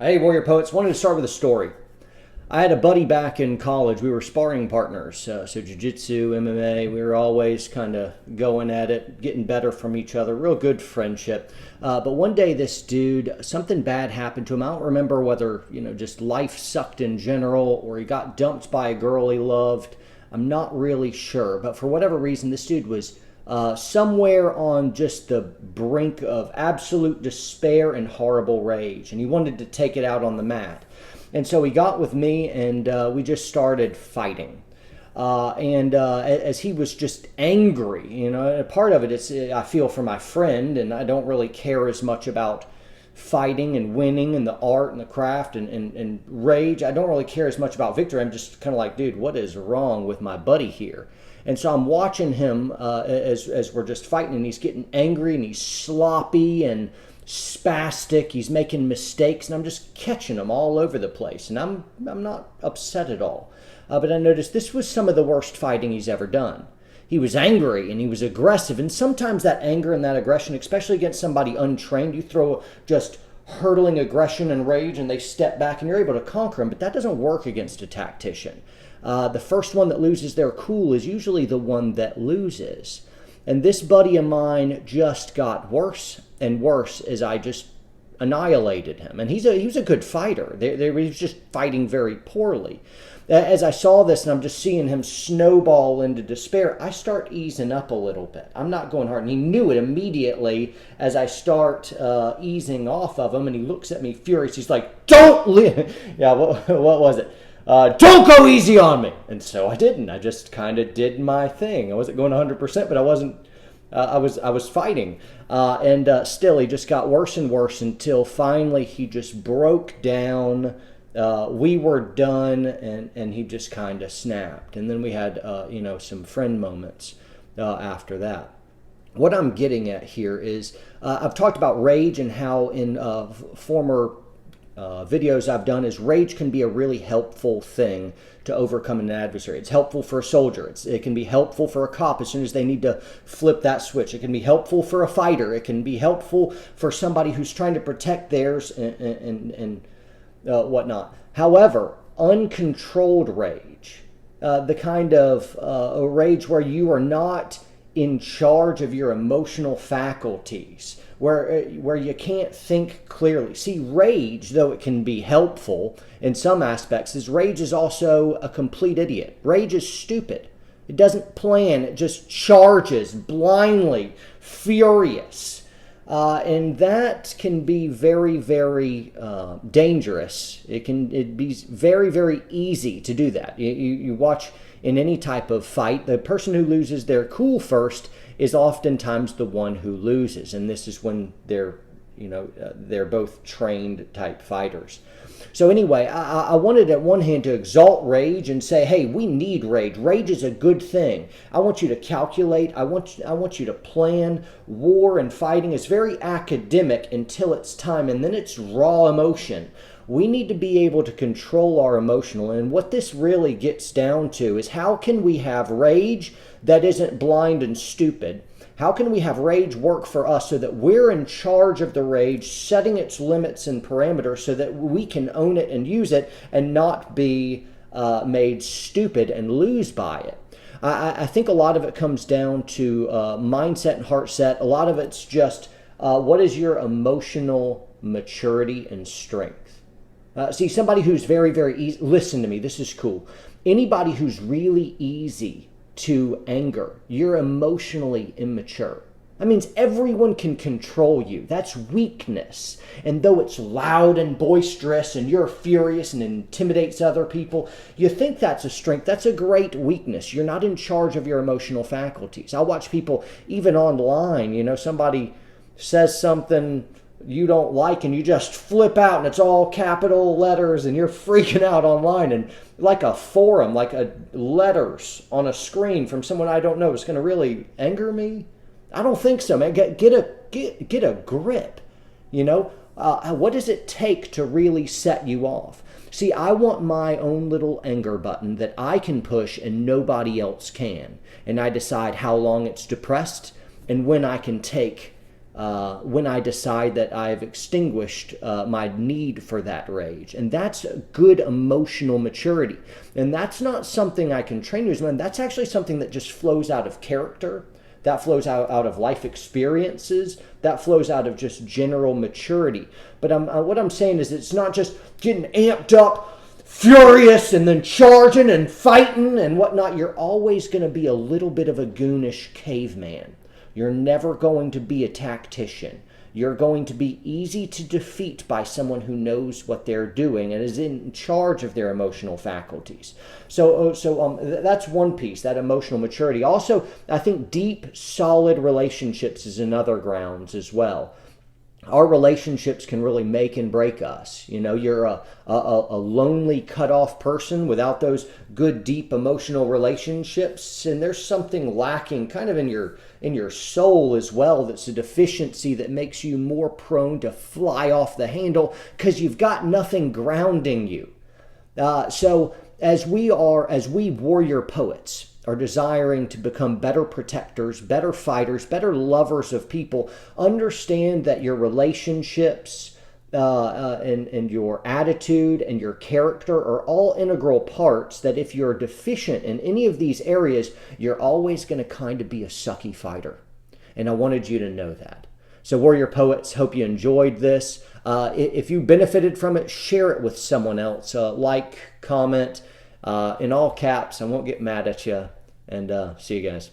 Hey, Warrior Poets. Wanted to start with a story. I had a buddy back in college. We were sparring partners. So jiu-jitsu, MMA, we were always kind of going at it, getting better from each other. Real good friendship. But one day this dude, something bad happened to him. I don't remember whether, just life sucked in general or he got dumped by a girl he loved. I'm not really sure. But for whatever reason, this dude was somewhere on just the brink of absolute despair and horrible rage. And he wanted to take it out on the mat. And so he got with me and we just started fighting. As he was just angry, part of it is I feel for my friend and I don't really care as much about fighting and winning and the art and the craft and rage. I don't really care as much about victory. I'm just kind of like, dude, what is wrong with my buddy here? And so I'm watching him as we're just fighting, and he's getting angry and he's sloppy and spastic. He's making mistakes, and I'm just catching him all over the place. And I'm not upset at all. But I noticed this was some of the worst fighting he's ever done. He was angry and he was aggressive, and sometimes that anger and that aggression, especially against somebody untrained, you throw just hurtling aggression and rage and they step back and you're able to conquer them, but that doesn't work against a tactician. The first one that loses their cool is usually the one that loses. And this buddy of mine just got worse and worse as I just annihilated him. And he was a good fighter. He was just fighting very poorly. As I saw this and I'm just seeing him snowball into despair, I start easing up a little bit. I'm not going hard. And he knew it immediately as I start easing off of him. And he looks at me furious. He's like, yeah, what was it? Don't go easy on me. And so I didn't. I just kind of did my thing. I wasn't going 100%, but I wasn't. I was fighting, still he just got worse and worse until finally he just broke down. We were done, and he just kind of snapped. And then we had some friend moments after that. What I'm getting at here is I've talked about rage and how in former videos I've done is rage can be a really helpful thing to overcome an adversary. It's helpful for a soldier. It can be helpful for a cop as soon as they need to flip that switch. It can be helpful for a fighter. It can be helpful for somebody who's trying to protect theirs and whatnot. However, uncontrolled rage, the kind of a rage where you are not in charge of your emotional faculties, where you can't think clearly. See, rage, though it can be helpful in some aspects, rage is also a complete idiot. Rage is stupid. It doesn't plan. It just charges blindly, furious. And that can be very, very dangerous. It be very, very easy to do that. You watch in any type of fight, the person who loses their cool first is oftentimes the one who loses. And this is when they're both trained type fighters. So anyway, I wanted at one hand to exalt rage and say, hey, we need rage. Rage is a good thing. I want you to calculate. I want you to plan. War and fighting is very academic until it's time, and then it's raw emotion. We need to be able to control our emotional. And what this really gets down to is how can we have rage that isn't blind and stupid? How can we have rage work for us so that we're in charge of the rage, setting its limits and parameters so that we can own it and use it and not be made stupid and lose by it? I think a lot of it comes down to mindset and heart set. A lot of it's just what is your emotional maturity and strength? See, somebody who's very, very easy, listen to me, this is cool. Anybody who's really easy to anger, you're emotionally immature. That means everyone can control you. That's weakness. And though it's loud and boisterous and you're furious and intimidates other people, you think that's a strength. That's a great weakness. You're not in charge of your emotional faculties. I watch people, even online, somebody says something you don't like and you just flip out and it's all capital letters and you're freaking out online, and like a forum, like letters on a screen from someone I don't know is going to really anger me? I don't think so, man. Get a grip. What does it take to really set you off? See, I want my own little anger button that I can push and nobody else can, and I decide how long it's depressed and when I can take when I decide that I've extinguished my need for that rage. And that's good emotional maturity. And that's not something I can train you as man. That's actually something that just flows out of character. That flows out of life experiences. That flows out of just general maturity. But what I'm saying is it's not just getting amped up, furious, and then charging and fighting and whatnot. You're always going to be a little bit of a goonish caveman. You're never going to be a tactician. You're going to be easy to defeat by someone who knows what they're doing and is in charge of their emotional faculties. So that's one piece, that emotional maturity. Also, I think deep, solid relationships is another grounds as well. Our relationships can really make and break us. You know, you're a lonely, cut-off person without those good, deep emotional relationships, and there's something lacking kind of in your soul as well. That's a deficiency that makes you more prone to fly off the handle because you've got nothing grounding you. So as we warrior poets are desiring to become better protectors, better fighters, better lovers of people, understand that your relationships and your attitude and your character are all integral parts, that if you're deficient in any of these areas, you're always going to kind of be a sucky fighter. And I wanted you to know that. So warrior poets, hope you enjoyed this. If you benefited from it, share it with someone else. Like, comment, in all caps. I won't get mad at you. And see you guys.